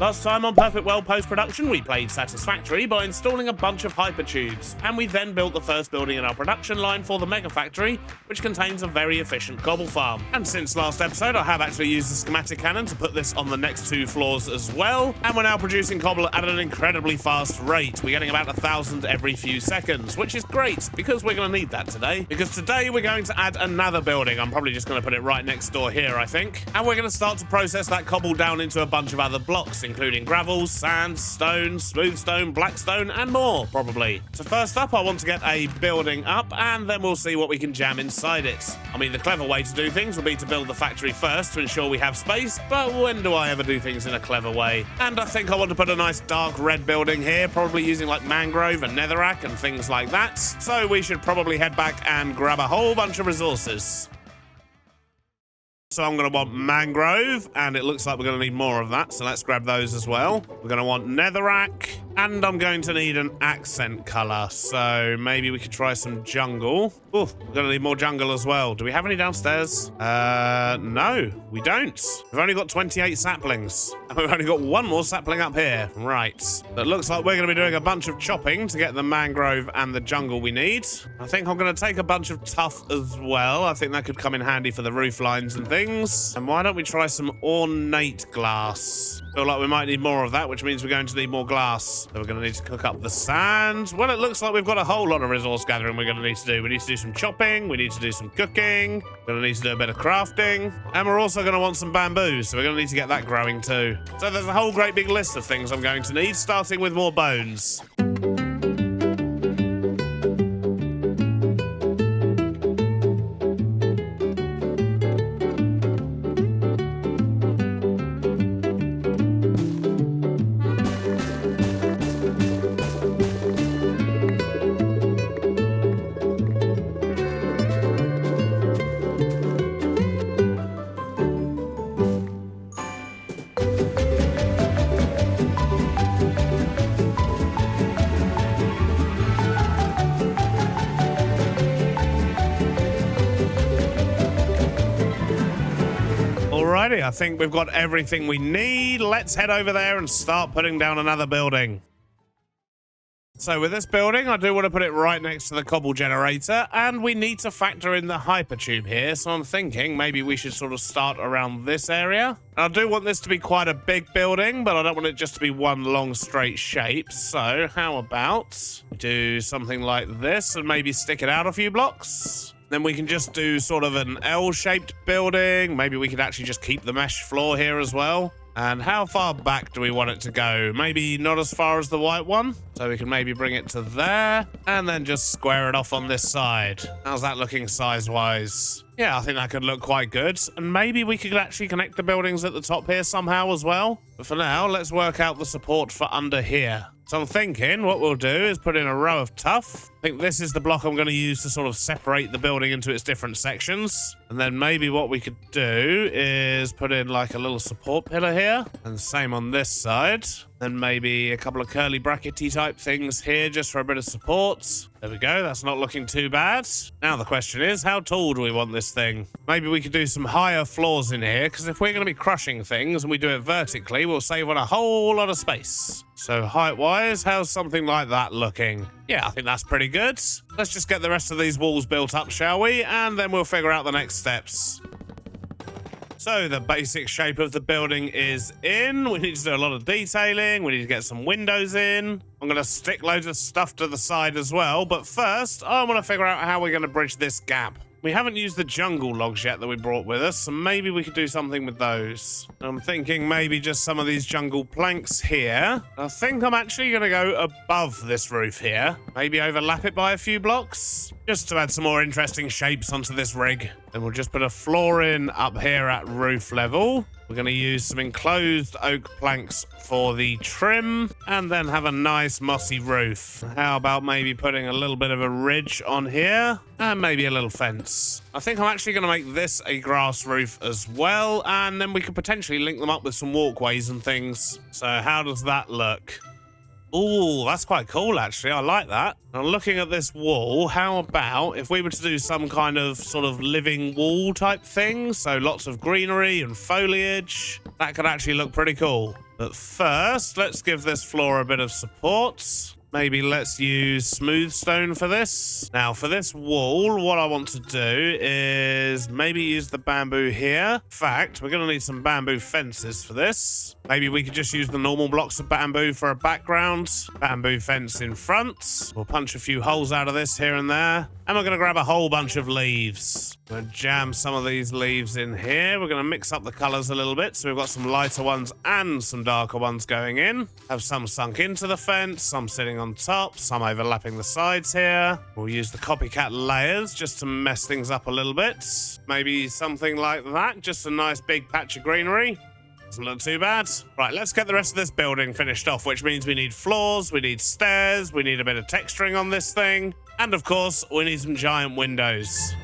Last time on Perfect World post-production, we played Satisfactory by installing a bunch of hypertubes, and we then built the first building in our production line for the Mega Factory, which contains a very efficient cobble farm. And since last episode, I have actually used the schematic cannon to put this on the next 2 floors as well, and we're now producing cobble at an incredibly fast rate. We're getting about 1,000 every few seconds, which is great, because we're going to need that today. Because today we're going to add another building. I'm probably just going to put it right next door here, I think. And we're going to start to process that cobble down into a bunch of other blocks, including gravel, sand, stone, smooth stone, black stone, and more, probably. So first up, I want to get a building up, and then we'll see what we can jam inside it. I mean, the clever way to do things would be to build the factory first to ensure we have space, but when do I ever do things in a clever way? And I think I want to put a nice dark red building here, probably using like mangrove and netherrack and things like that. So we should probably head back and grab a whole bunch of resources. So I'm going to want mangrove, and it looks like we're going to need more of that, so let's grab those as well. We're going to want netherrack, and I'm going to need an accent color, so maybe we could try some jungle. Oh, we're going to need more jungle as well. Do we have any downstairs? No, we don't. We've only got 28 saplings, and we've only got 1 more sapling up here. Right. So it looks like we're going to be doing a bunch of chopping to get the mangrove and the jungle we need. I think I'm going to take a bunch of tuff as well. I think that could come in handy for the roof lines and things. And why don't we try some ornate glass? Feel like we might need more of that, which means we're going to need more glass. So we're going to need to cook up the sand. Well, it looks like we've got a whole lot of resource gathering we're going to need to do. We need to do some chopping. We need to do some cooking. We're going to need to do a bit of crafting. And we're also going to want some bamboo, so we're going to need to get that growing too. So there's a whole great big list of things I'm going to need, starting with more bones. Alrighty, I think we've got everything we need. Let's head over there and start putting down another building. So with this building, I do want to put it right next to the cobble generator, and we need to factor in the hypertube here, so I'm thinking maybe we should sort of start around this area. I do want this to be quite a big building, but I don't want it just to be one long straight shape, so how about we do something like this and maybe stick it out a few blocks? Then we can just do sort of an L-shaped building. Maybe we could actually just keep the mesh floor here as well. And how far back do we want it to go? Maybe not as far as the white one. So we can maybe bring it to there and then just square it off on this side. How's that looking size-wise? Yeah, I think that could look quite good. And maybe we could actually connect the buildings at the top here somehow as well. But for now, let's work out the support for under here. So I'm thinking what we'll do is put in a row of tuff. I think this is the block I'm going to use to sort of separate the building into its different sections. And then maybe what we could do is put in like a little support pillar here. And same on this side. Then maybe a couple of curly brackety type things here just for a bit of support. There we go, that's not looking too bad. Now the question is, how tall do we want this thing? Maybe we could do some higher floors in here, because if we're going to be crushing things and we do it vertically, we'll save on a whole lot of space. So height-wise, how's something like that looking? Yeah, I think that's pretty good. Let's just get the rest of these walls built up, shall we? And then we'll figure out the next steps. So the basic shape of the building is in. We need to do a lot of detailing. We need to get some windows in. I'm going to stick loads of stuff to the side as well. But first, I want to figure out how we're going to bridge this gap. We haven't used the jungle logs yet that we brought with us, so maybe we could do something with those. I'm thinking maybe just some of these jungle planks here. I think I'm actually going to go above this roof here. Maybe overlap it by a few blocks, just to add some more interesting shapes onto this rig. Then we'll just put a floor in up here at roof level. We're going to use some enclosed oak planks for the trim, and then have a nice mossy roof. How about maybe putting a little bit of a ridge on here, and maybe a little fence. I think I'm actually going to make this a grass roof as well, and then we could potentially link them up with some walkways and things. So how does that look? Ooh, that's quite cool, actually. I like that. Now, looking at this wall, how about if we were to do some kind of sort of living wall type thing? So lots of greenery and foliage. That could actually look pretty cool. But first, let's give this floor a bit of support. Maybe let's use smooth stone for this. Now, for this wall, what I want to do is maybe use the bamboo here. In fact, we're going to need some bamboo fences for this. Maybe we could just use the normal blocks of bamboo for a background. Bamboo fence in front. We'll punch a few holes out of this here and there. And we're going to grab a whole bunch of leaves. We're going to jam some of these leaves in here. We're going to mix up the colors a little bit. So we've got some lighter ones and some darker ones going in. Have some sunk into the fence, some sitting on top, some overlapping the sides here. We'll use the copycat layers just to mess things up a little bit. Maybe something like that. Just a nice big patch of greenery. Doesn't look too bad. Right, let's get the rest of this building finished off, which means we need floors, we need stairs, we need a bit of texturing on this thing. And of course, we need some giant windows.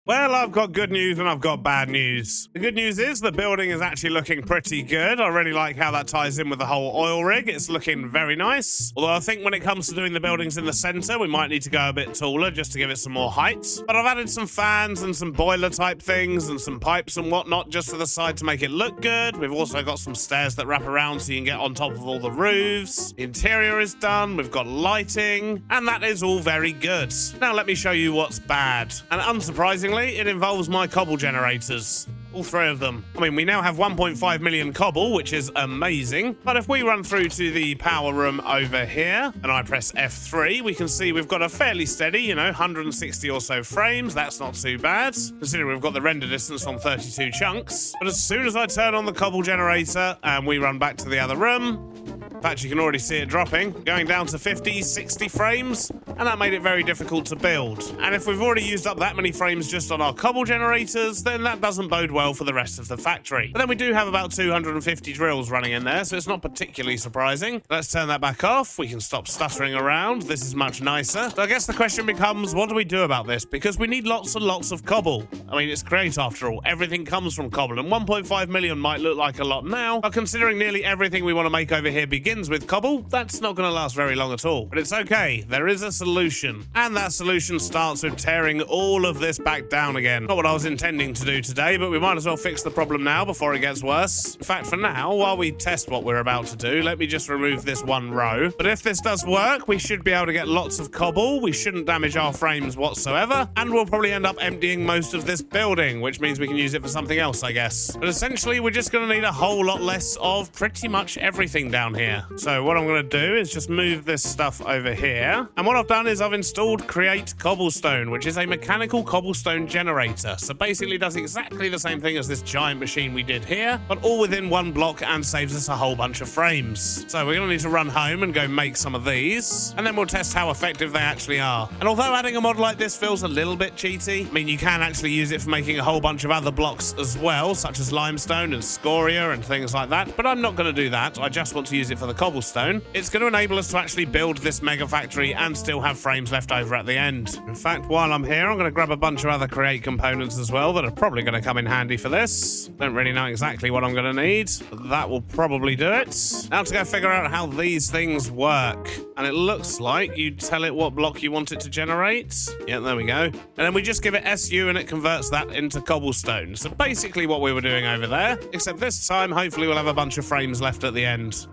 Well, I've got good news and I've got bad news. The good news is the building is actually looking pretty good. I really like how that ties in with the whole oil rig. It's looking very nice. Although I think when it comes to doing the buildings in the center, we might need to go a bit taller just to give it some more height. But I've added some fans and some boiler type things and some pipes and whatnot just to the side to make it look good. We've also got some stairs that wrap around so you can get on top of all the roofs. The interior is done. We've got lighting. And that is all very good. Now let me show you what's bad. And unsurprisingly, it involves my cobble generators. All three of them. I mean, we now have 1.5 million cobble, which is amazing. But if we run through to the power room over here, and I press F3, we can see we've got a fairly steady, 160 or so frames. That's not too bad, considering we've got the render distance on 32 chunks. But as soon as I turn on the cobble generator and we run back to the other room, in fact, you can already see it dropping, going down to 50, 60 frames, and that made it very difficult to build. And if we've already used up that many frames just on our cobble generators, then that doesn't bode well for the rest of the factory. But then we do have about 250 drills running in there, so it's not particularly surprising. Let's turn that back off. We can stop stuttering around. This is much nicer. So I guess the question becomes, what do we do about this? Because we need lots and lots of cobble. I mean, it's great after all. Everything comes from cobble, and 1.5 million might look like a lot now, but considering nearly everything we want to make over here begins with cobble, that's not going to last very long at all. But it's okay. There is a solution. And that solution starts with tearing all of this back down again. Not what I was intending to do today, but we might as well fix the problem now before it gets worse. In fact, for now, while we test what we're about to do, let me just remove this one row. But if this does work, we should be able to get lots of cobble. We shouldn't damage our frames whatsoever. And we'll probably end up emptying most of this building, which means we can use it for something else, I guess. But essentially, we're just going to need a whole lot less of pretty much everything down here. So what I'm going to do is just move this stuff over here. And what I've done is I've installed Create Cobblestone, which is a mechanical cobblestone generator. So basically does exactly the same thing as this giant machine we did here, but all within one block and saves us a whole bunch of frames. So we're going to need to run home and go make some of these, and then we'll test how effective they actually are. And although adding a mod like this feels a little bit cheaty, I mean, you can actually use it for making a whole bunch of other blocks as well, such as limestone and scoria and things like that, but I'm not going to do that. I just want to use it for the cobblestone. It's going to enable us to actually build this mega factory and still have frames left over at the end. In fact, while I'm here, I'm going to grab a bunch of other create components as well that are probably going to come in handy for this. Don't really know exactly what I'm going to need, but that will probably do it. Now to go figure out how these things work. And it looks like you tell it what block you want it to generate. Yeah, there we go. And then we just give it SU and it converts that into cobblestone. So basically what we were doing over there, except this time, hopefully we'll have a bunch of frames left at the end.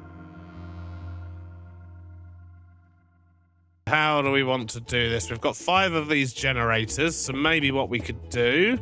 How do we want to do this? We've got 5 of these generators, so maybe what we could do,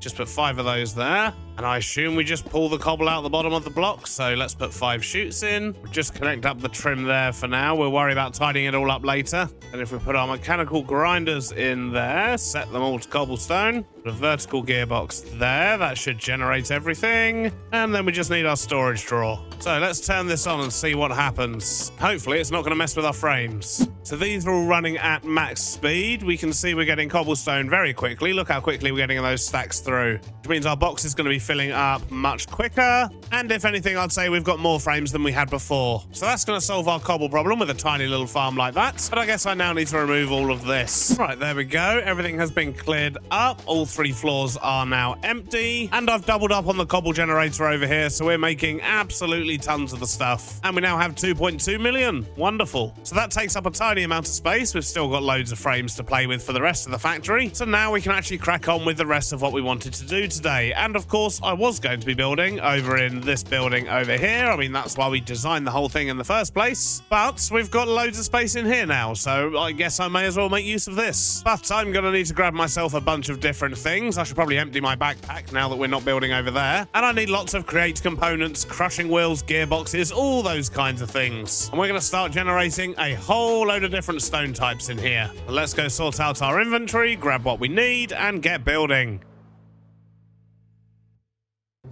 just put 5 of those there. And I assume we just pull the cobble out the bottom of the block. So let's put 5 chutes in. We'll just connect up the trim there for now. We'll worry about tidying it all up later. And if we put our mechanical grinders in there, set them all to cobblestone, put a vertical gearbox there, that should generate everything. And then we just need our storage drawer. So let's turn this on and see what happens. Hopefully it's not going to mess with our frames. So these are all running at max speed. We can see we're getting cobblestone very quickly. Look how quickly we're getting those stacks through, which means our box is going to be filling up much quicker. And if anything, I'd say we've got more frames than we had before. So that's going to solve our cobble problem with a tiny little farm like that. But I guess I now need to remove all of this. Right, there we go. Everything has been cleared up. All 3 floors are now empty. And I've doubled up on the cobble generator over here, so we're making absolutely tons of the stuff. And we now have 2.2 million. Wonderful. So that takes up a tiny amount of space. We've still got loads of frames to play with for the rest of the factory. So now we can actually crack on with the rest of what we wanted to do today. And of course, I was going to be building over in this building over here. I mean, that's why we designed the whole thing in the first place. But we've got loads of space in here now, so I guess I may as well make use of this. But I'm going to need to grab myself a bunch of different things. I should probably empty my backpack now that we're not building over there. And I need lots of create components, crushing wheels, gearboxes, all those kinds of things. And we're going to start generating a whole load of different stone types in here. Let's go sort out our inventory, grab what we need, and get building.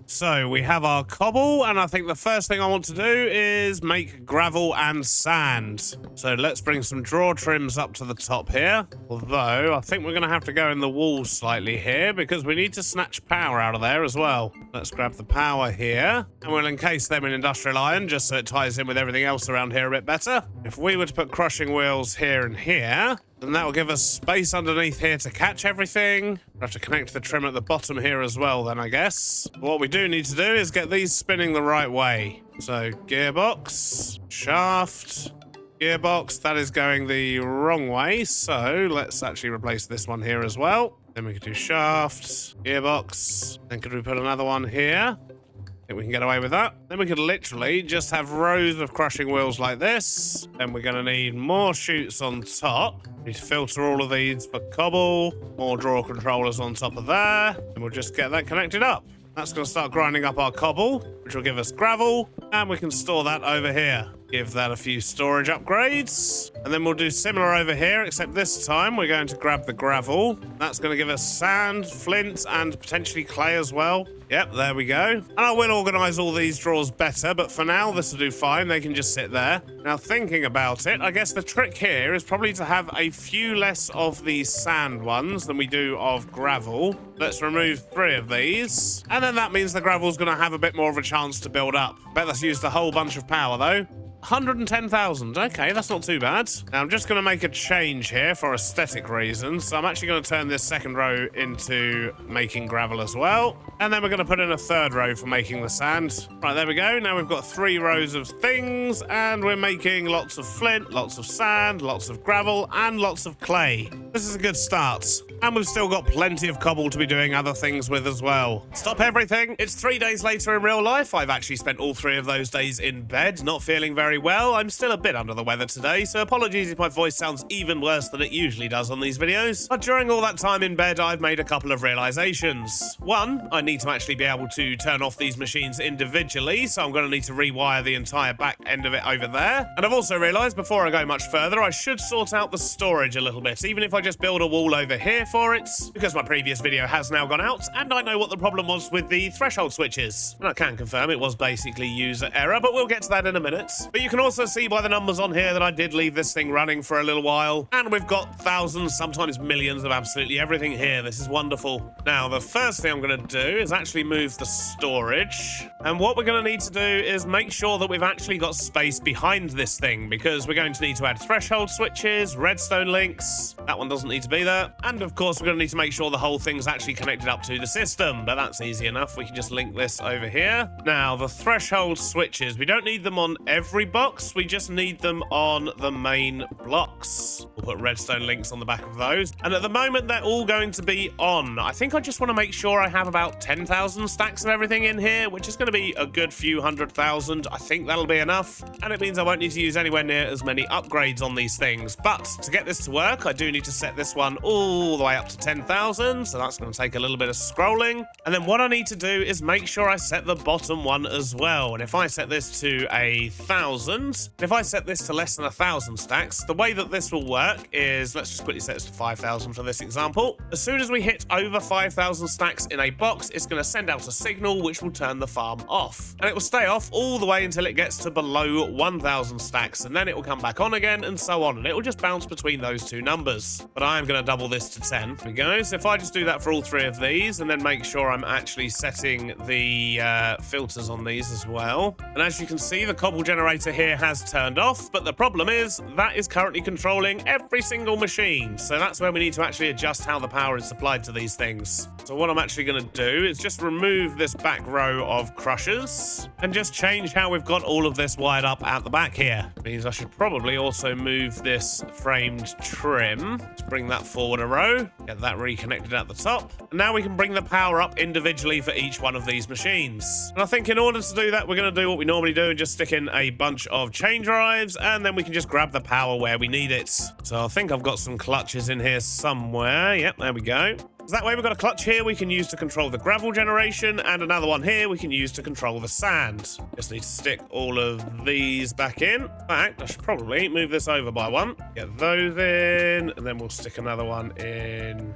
So we have our cobble, and I think the first thing I want to do is make gravel and sand. So let's bring some draw trims up to the top here. Although I think we're going to have to go in the walls slightly here because we need to snatch power out of there as well. Let's grab the power here, and we'll encase them in industrial iron just so it ties in with everything else around here a bit better. If we were to put crushing wheels here and here, then that will give us space underneath here to catch everything. We'll have to connect the trim at the bottom here as well then, I guess. What we do need to do is get these spinning the right way. So gearbox, shaft, gearbox, that is going the wrong way. So let's actually replace this one here as well. Then we could do shaft, gearbox. Then could we put another one here? I think we can get away with that. Then we could literally just have rows of crushing wheels like this. Then we're going to need more chutes on top. We need to filter all of these for cobble. More draw controllers on top of there. And we'll just get that connected up. That's going to start grinding up our cobble, which will give us gravel. And we can store that over here. Give that a few storage upgrades. And then we'll do similar over here, except this time we're going to grab the gravel. That's going to give us sand, flint, and potentially clay as well. Yep, there we go. And I will organize all these drawers better, but for now, this will do fine. They can just sit there. Now, thinking about it, I guess the trick here is probably to have a few less of these sand ones than we do of gravel. Let's remove 3 of these. And then that means the gravel's going to have a bit more of a chance to build up. Bet that's used a whole bunch of power, though. 110,000. Okay, that's not too bad. Now, I'm just going to make a change here for aesthetic reasons. So I'm actually going to turn this second row into making gravel as well. And then we're going to put in a third row for making the sand. Right, there we go. Now we've got 3 rows of things, and we're making lots of flint, lots of sand, lots of gravel, and lots of clay. This is a good start. And we've still got plenty of cobble to be doing other things with as well. Stop everything. It's 3 days later in real life. I've actually spent all 3 of those days in bed, not feeling very well. I'm still a bit under the weather today, so apologies if my voice sounds even worse than it usually does on these videos. But during all that time in bed, I've made a couple of realizations. One, I need to actually be able to turn off these machines individually, so I'm going to need to rewire the entire back end of it over there. And I've also realized before I go much further, I should sort out the storage a little bit, even if I just build a wall over here for it, because my previous video has now gone out, and I know what the problem was with the threshold switches. And I can confirm it was basically user error, but we'll get to that in a minute. But you can also see by the numbers on here that I did leave this thing running for a little while, and we've got thousands, sometimes millions of absolutely everything here. This is wonderful. Now, the first thing I'm going to do is actually move the storage, and what we're going to need to do is make sure that we've actually got space behind this thing, because we're going to need to add threshold switches, redstone links. That one doesn't need to be there. And of course, we're going to need to make sure the whole thing's actually connected up to the system, but that's easy enough. We can just link this over here. Now, the threshold switches, we don't need them on every box. We just need them on the main blocks. We'll put redstone links on the back of those. And at the moment, they're all going to be on. I think I just want to make sure I have about 10,000 stacks of everything in here, which is going to be a good few 100,000. I think that'll be enough. And it means I won't need to use anywhere near as many upgrades on these things. But to get this to work, I do need to set this one all the way up to 10,000. So that's going to take a little bit of scrolling. And then what I need to do is make sure I set the bottom one as well. And if I set this to 1,000, if I set this to less than 1,000 stacks, the way that this will work is, let's just quickly set this to 5,000 for this example. As soon as we hit over 5,000 stacks in a box, it's going to send out a signal which will turn the farm off. And it will stay off all the way until it gets to below 1,000 stacks, and then it will come back on again, and so on, and it will just bounce between those two numbers. But I am going to double this to 10. There we go. So if I just do that for all three of these, and then make sure I'm actually setting the filters on these as well. And as you can see, the cobble generator here has turned off, but the problem is that is currently controlling every single machine. So that's where we need to actually adjust how the power is supplied to these things. So what I'm actually going to do is just remove this back row of crushers and just change how we've got all of this wired up at the back here. Means I should probably also move this framed trim to bring that forward a row, get that reconnected at the top. And now we can bring the power up individually for each one of these machines. And I think in order to do that, we're going to do what we normally do and just stick in a bunch of chain drives, and then we can just grab the power where we need it. So I think I've got some clutches in here somewhere. Yep, there we go. So that way we've got a clutch here we can use to control the gravel generation, and another one here we can use to control the sand. Just need to stick all of these back in. In fact, I should probably move this over by one. Get those in, and then we'll stick another one in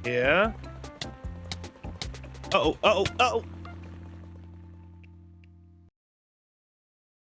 here. Uh-oh, uh-oh, uh-oh.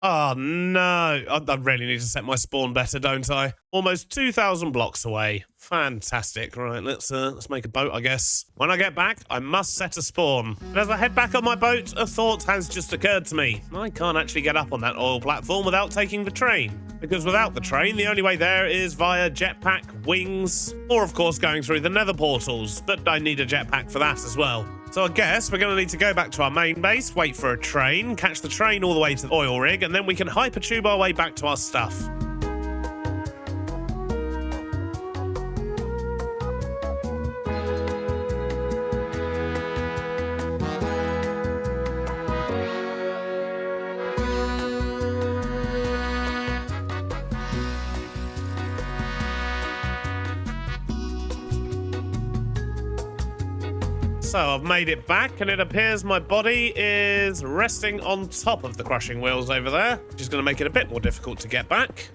Oh, no. I really need to set my spawn better, don't I? Almost 2,000 blocks away. Fantastic. Right, let's make a boat, I guess. When I get back, I must set a spawn. And as I head back on my boat, a thought has just occurred to me. I can't actually get up on that oil platform without taking the train. Because without the train, the only way there is via jetpack, wings, or of course going through the nether portals. But I need a jetpack for that as well. So I guess we're going to need to go back to our main base, wait for a train, catch the train all the way to the oil rig, and then we can hypertube our way back to our stuff. So I've made it back, and it appears my body is resting on top of the crushing wheels over there, which is going to make it a bit more difficult to get back.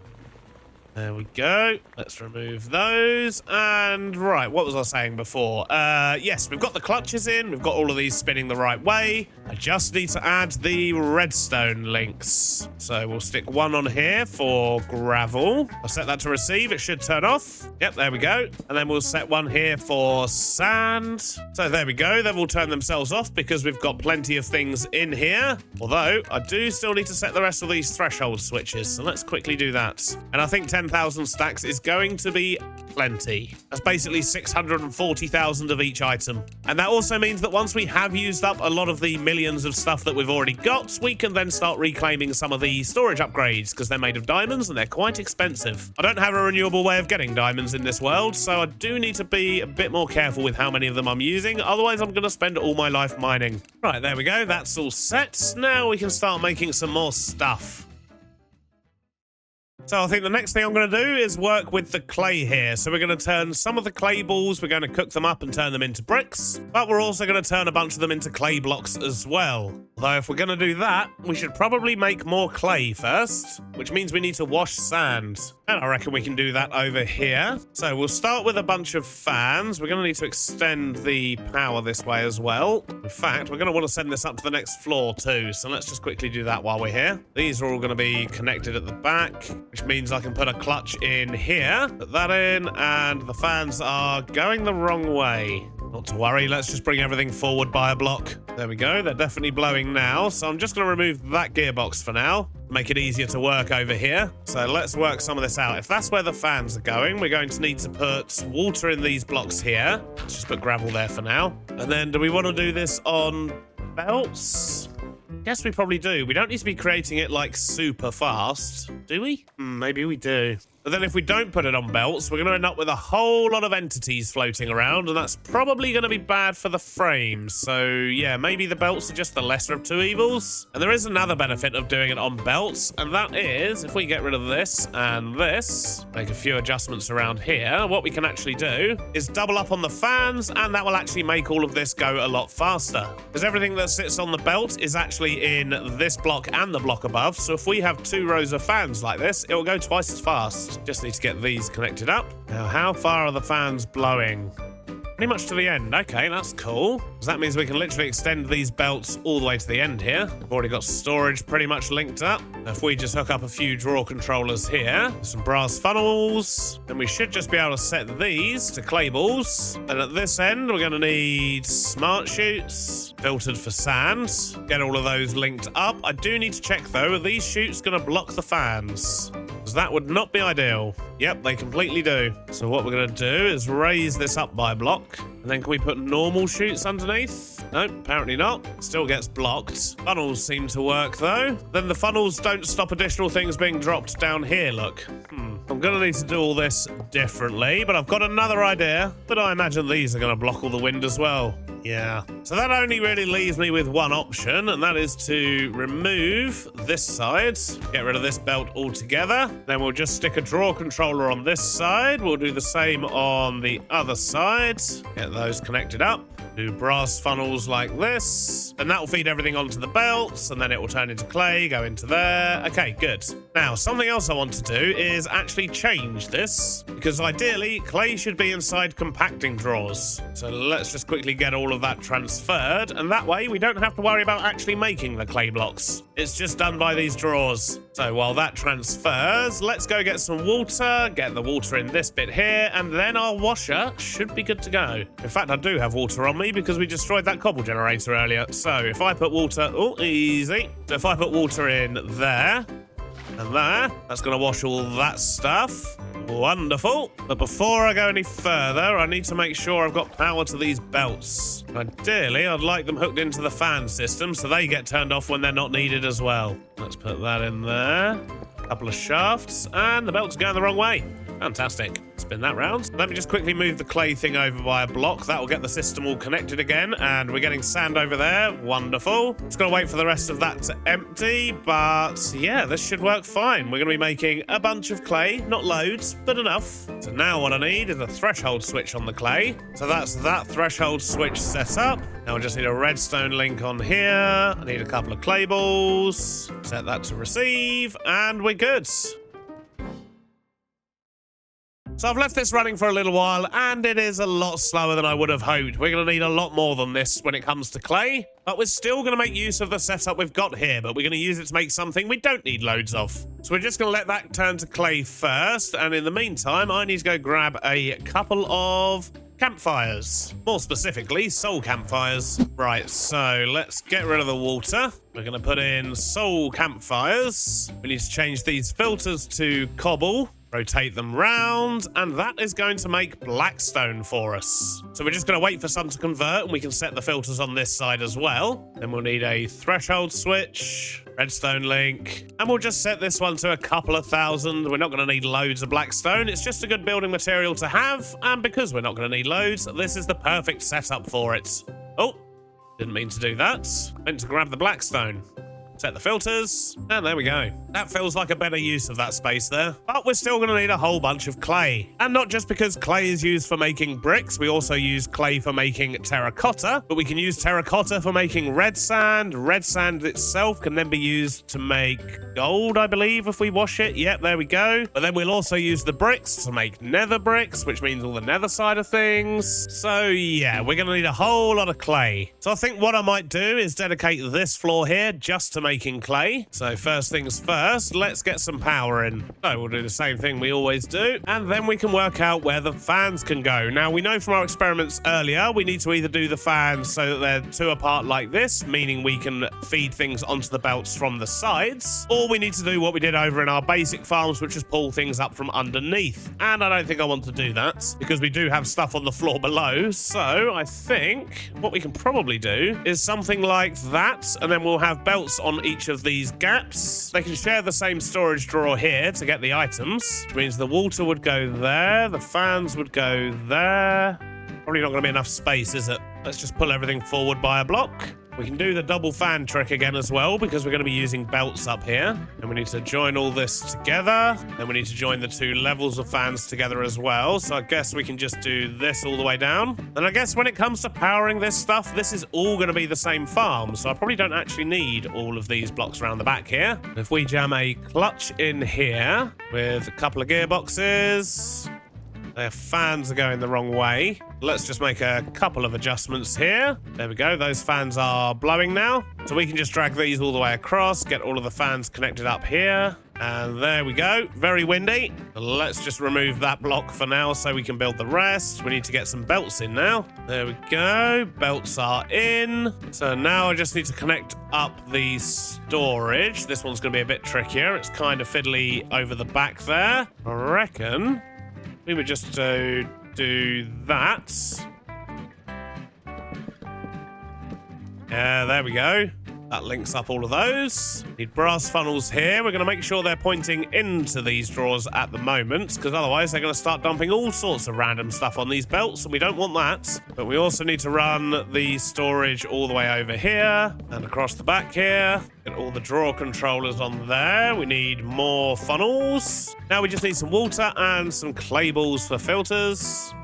There we go. Let's remove those. And right, what was I saying before? Yes, we've got the clutches in. We've got all of these spinning the right way. I just need to add the redstone links. So we'll stick one on here for gravel. I'll set that to receive. It should turn off. Yep, there we go. And then we'll set one here for sand. So there we go. They've all turned themselves off because we've got plenty of things in here. Although I do still need to set the rest of these threshold switches. So let's quickly do that. And I think 10,000 stacks is going to be plenty. That's basically 640,000 of each item. And that also means that once we have used up a lot of the millions of stuff that we've already got, we can then start reclaiming some of the storage upgrades because they're made of diamonds and they're quite expensive. I don't have a renewable way of getting diamonds in this world, so I do need to be a bit more careful with how many of them I'm using. Otherwise, I'm going to spend all my life mining. Right, there we go. That's all set. Now we can start making some more stuff. So I think the next thing I'm going to do is work with the clay here. So we're going to turn some of the clay balls, we're going to cook them up and turn them into bricks, but we're also going to turn a bunch of them into clay blocks as well. Although if we're going to do that, we should probably make more clay first, which means we need to wash sand. And I reckon we can do that over here. So we'll start with a bunch of fans. We're going to need to extend the power this way as well. In fact, we're going to want to send this up to the next floor too. So let's just quickly do that while we're here. These are all going to be connected at the back, which means I can put a clutch in here, put that in, and the fans are going the wrong way. Not to worry, let's just bring everything forward by a block. There we go, they're definitely blowing now, so I'm just going to remove that gearbox for now, make it easier to work over here. So let's work some of this out. If that's where the fans are going, we're going to need to put water in these blocks here. Let's just put gravel there for now. And then do we want to do this on belts? Yes, we probably do. We don't need to be creating it like super fast, do we? Maybe we do. But then if we don't put it on belts, we're going to end up with a whole lot of entities floating around, and that's probably going to be bad for the frames. So yeah, maybe the belts are just the lesser of two evils. And there is another benefit of doing it on belts, and that is if we get rid of this and this, make a few adjustments around here, what we can actually do is double up on the fans, and that will actually make all of this go a lot faster. Because everything that sits on the belt is actually in this block and the block above. So if we have 2 rows of fans like this, it will go twice as fast. Just need to get these connected up. Now, how far are the fans blowing? Pretty much to the end. Okay, that's cool. So that means we can literally extend these belts all the way to the end here. We've already got storage pretty much linked up. If we just hook up a few draw controllers here, some brass funnels, then we should just be able to set these to clay balls. And at this end, we're going to need smart chutes, filtered for sand. Get all of those linked up. I do need to check, though, are these chutes going to block the fans? Because that would not be ideal. Yep, they completely do. So what we're going to do is raise this up by a block. And then can we put normal chutes underneath? Nope, apparently not. Still gets blocked. Funnels seem to work, though. Then the funnels don't stop additional things being dropped down here, look. I'm going to need to do all this differently, but I've got another idea. But I imagine these are going to block all the wind as well. Yeah. So that only really leaves me with one option, and that is to remove this side, get rid of this belt altogether. Then we'll just stick a draw controller on this side. We'll do the same on the other side. Get those connected up. Do brass funnels like this, and that will feed everything onto the belts, and then it will turn into clay, go into there. Okay, good. Now, something else I want to do is actually change this, because ideally, clay should be inside compacting drawers. So let's just quickly get all of that transferred, and that way we don't have to worry about actually making the clay blocks. It's just done by these drawers. So while that transfers, let's go get some water, get the water in this bit here, and then our washer should be good to go. In fact, I do have water on me because we destroyed that cobble generator earlier. So if I put water, oh, easy. So if I put water in there and there, that's going to wash all that stuff. Wonderful. But before I go any further, I need to make sure I've got power to these belts. Ideally, I'd like them hooked into the fan system so they get turned off when they're not needed as well. Let's put that in there. A couple of shafts, and the belt's going the wrong way. Fantastic. Spin that round. Let me just quickly move the clay thing over by a block. That will get the system all connected again. And we're getting sand over there. Wonderful. Just got to wait for the rest of that to empty. But yeah, this should work fine. We're going to be making a bunch of clay. Not loads, but enough. So now what I need is a threshold switch on the clay. So that's that threshold switch set up. Now I just need a redstone link on here. I need a couple of clay balls. Set that to receive. And we're good. So I've left this running for a little while, and it is a lot slower than I would have hoped. We're going to need a lot more than this when it comes to clay, but we're still going to make use of the setup we've got here, but we're going to use it to make something we don't need loads of. So we're just going to let that turn to clay first, and in the meantime, I need to go grab a couple of campfires. More specifically, soul campfires. Right, so let's get rid of the water. We're going to put in soul campfires. We need to change these filters to cobble. Rotate them round, and that is going to make blackstone for us. So we're just going to wait for some to convert, and we can set the filters on this side as well. Then we'll need a threshold switch, redstone link, and we'll just set this one to a couple of thousand. We're not going to need loads of blackstone. It's just a good building material to have, and because we're not going to need loads, this is the perfect setup for it. Oh, didn't mean to do that. Meant to grab the blackstone. Set the filters, and there we go. That feels like a better use of that space there. But we're still going to need a whole bunch of clay. And not just because clay is used for making bricks, we also use clay for making terracotta, but we can use terracotta for making red sand. Red sand itself can then be used to make gold, I believe, if we wash it. Yep, there we go. But then we'll also use the bricks to make nether bricks, which means all the nether side of things. So yeah, we're going to need a whole lot of clay. So I think what I might do is dedicate this floor here just to making clay. So first things first, let's get some power in. So we'll do the same thing we always do, and then we can work out where the fans can go. Now we know from our experiments earlier, we need to either do the fans so that they're two apart like this, meaning we can feed things onto the belts from the sides, or we need to do what we did over in our basic farms, which is pull things up from underneath. And I don't think I want to do that because we do have stuff on the floor below. So I think what we can probably do is something like that, and then we'll have belts on each of these gaps. They can share the same storage drawer here to get the items, which means the water would go there, the fans would go there. Probably not going to be enough space, is it? Let's just pull everything forward by a block. We can do the double fan trick again as well because we're going to be using belts up here. And we need to join all this together. Then we need to join the two levels of fans together as well. So I guess we can just do this all the way down. And I guess when it comes to powering this stuff, this is all going to be the same farm. So I probably don't actually need all of these blocks around the back here. If we jam a clutch in here with a couple of gearboxes, Their fans are going the wrong way. Let's just make a couple of adjustments here. There we go. Those fans are blowing now. So we can just drag these all the way across, get all of the fans connected up here. And there we go. Very windy. Let's just remove that block for now so we can build the rest. We need to get some belts in now. There we go. Belts are in. So now I just need to connect up the storage. This one's going to be a bit trickier. It's kind of fiddly over the back there. I reckon we would just do that. Yeah, there we go. That links up all of those. Need brass funnels here. We're going to make sure they're pointing into these drawers at the moment, because otherwise they're going to start dumping all sorts of random stuff on these belts, and we don't want that. But we also need to run the storage all the way over here and across the back here. Get all the drawer controllers on there. We need more funnels. Now we just need some water and some clay balls for filters.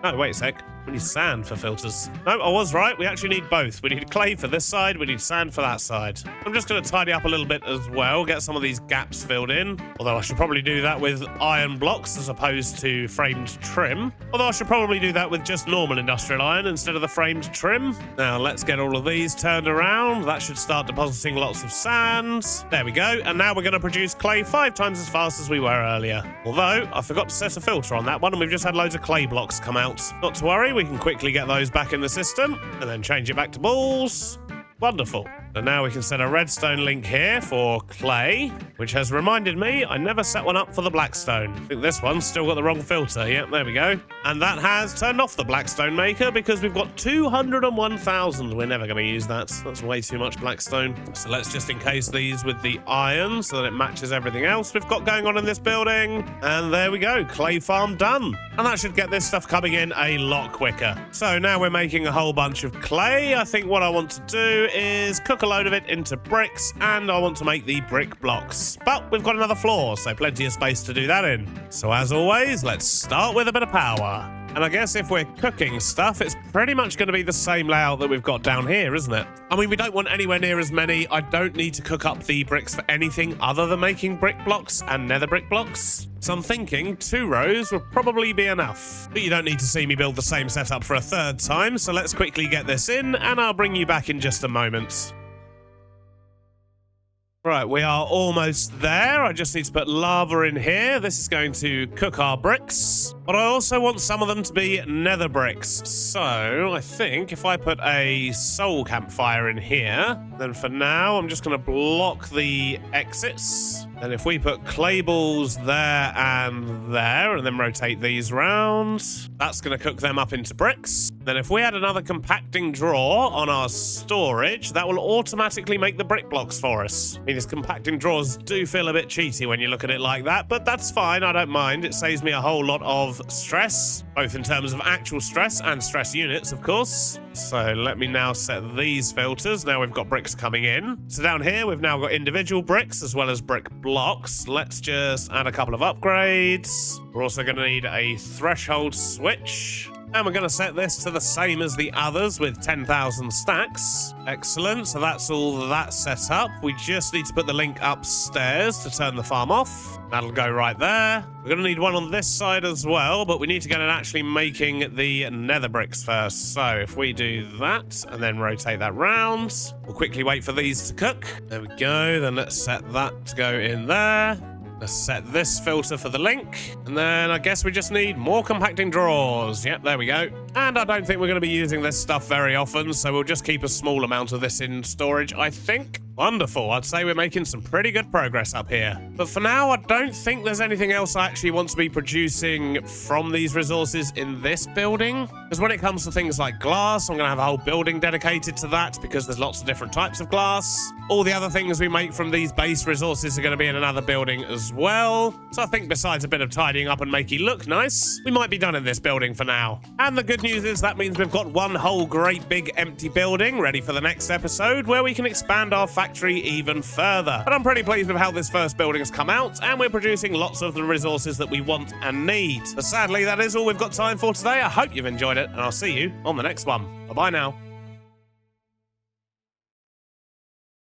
No, wait a sec. We need sand for filters. No, I was right. We actually need both. We need clay for this side. We need sand for that side. I'm just going to tidy up a little bit as well. Get some of these gaps filled in. Although I should probably do that with iron blocks as opposed to framed trim. Although I should probably do that with just normal industrial iron instead of the framed trim. Now let's get all of these turned around. That should start depositing lots of sand. There we go. And now we're going to produce clay 5 times as fast as we were earlier. Although I forgot to set a filter on that one and we've just had loads of clay blocks come out. Not to worry. We can quickly get those back in the system and then change it back to balls. Wonderful. So now we can set a redstone link here for clay, which has reminded me I never set one up for the blackstone. I think this one's still got the wrong filter. Yep, there we go. And that has turned off the blackstone maker because we've got 201,000. We're never going to use that. That's way too much blackstone. So let's just encase these with the iron so that it matches everything else we've got going on in this building. And there we go. Clay farm done. And that should get this stuff coming in a lot quicker. So now we're making a whole bunch of clay. I think what I want to do is cook a load of it into bricks, and I want to make the brick blocks. But we've got another floor, so plenty of space to do that in. So as always, let's start with a bit of power. And I guess if we're cooking stuff, it's pretty much going to be the same layout that we've got down here, isn't it? I mean, we don't want anywhere near as many. I don't need to cook up the bricks for anything other than making brick blocks and nether brick blocks. So I'm thinking 2 rows would probably be enough. But you don't need to see me build the same setup for a 3rd time, so let's quickly get this in, and I'll bring you back in just a moment. Right, we are almost there. I just need to put lava in here. This is going to cook our bricks. But I also want some of them to be nether bricks. So I think if I put a soul campfire in here, then for now I'm just going to block the exits. And if we put clay balls there and then rotate these round, that's going to cook them up into bricks. Then if we add another compacting drawer on our storage, that will automatically make the brick blocks for us. I mean, these compacting drawers do feel a bit cheaty when you look at it like that, but that's fine. I don't mind. It saves me a whole lot of stress, both in terms of actual stress and stress units, of course. So let me now set these filters. Now we've got bricks coming in. So down here, we've now got individual bricks as well as brick blocks. Let's just add a couple of upgrades. We're also going to need a threshold switch. And we're going to set this to the same as the others with 10,000 stacks. Excellent. So that's all that set up. We just need to put the link upstairs to turn the farm off. That'll go right there. We're going to need one on this side as well, but we need to get it actually making the nether bricks first. So if we do that and then rotate that round, we'll quickly wait for these to cook. There we go. Then let's set that to go in there. Let's set this filter for the link. And then I guess we just need more compacting drawers. Yep, there we go. And I don't think we're going to be using this stuff very often, so we'll just keep a small amount of this in storage, I think. Wonderful. I'd say we're making some pretty good progress up here. But for now, I don't think there's anything else I actually want to be producing from these resources in this building. Because when it comes to things like glass, I'm going to have a whole building dedicated to that because there's lots of different types of glass. All the other things we make from these base resources are going to be in another building as well. So I think besides a bit of tidying up and making it look nice, we might be done in this building for now. And the good news is that means we've got one whole great big empty building ready for the next episode where we can expand our factory even further. But I'm pretty pleased with how this first building has come out, and we're producing lots of the resources that we want and need. But sadly, that is all we've got time for today. I hope you've enjoyed it, and I'll see you on the next one. Bye-bye now.